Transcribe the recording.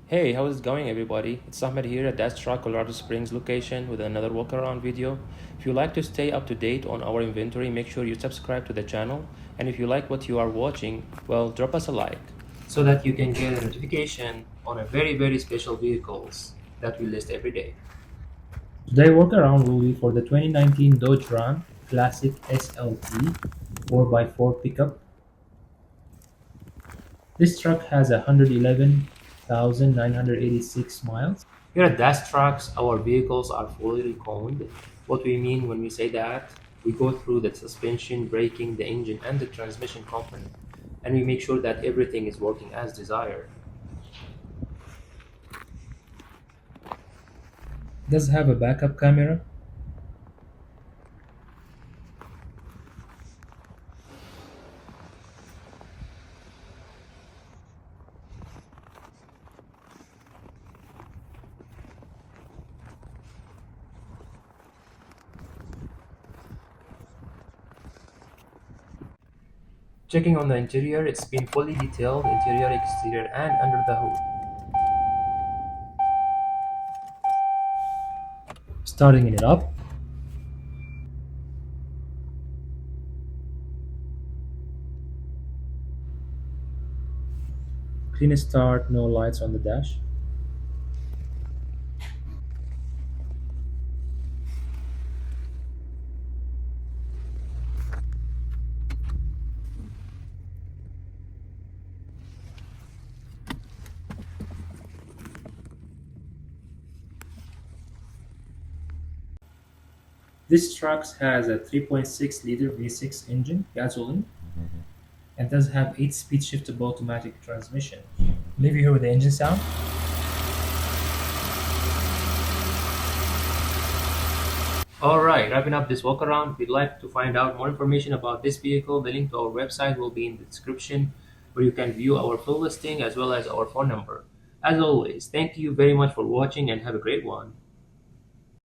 Hey, how is it going, everybody? It's Ahmed here at Dash Truck, Colorado Springs location with another walk around video. If you like to stay up to date on our inventory, make sure you subscribe to the channel. And if you like what you are watching, well, drop us a like so that you can get a notification on a very special vehicles that we list every day. Today, walk around will be for the 2019 Dodge Ram Classic SLT 4x4 pickup. This truck has 111,986 miles. Here at Dash Trucks, our vehicles are fully reconned. What we mean when we say that, we go through the suspension, braking, the engine, and the transmission component, and we make sure that everything is working as desired. Does it have a backup camera? Checking on the interior, it's been fully detailed, interior, exterior, and under the hood. Starting it up. Clean start, no lights on the dash. This truck has a 3.6 liter V6 engine, gasoline, and does have 8-speed shiftable automatic transmission. Leave you here with the engine sound. Alright, wrapping up this walk around. If you'd like to find out more information about this vehicle, the link to our website will be in the description where you can view our full listing as well as our phone number. As always, thank you very much for watching and have a great one.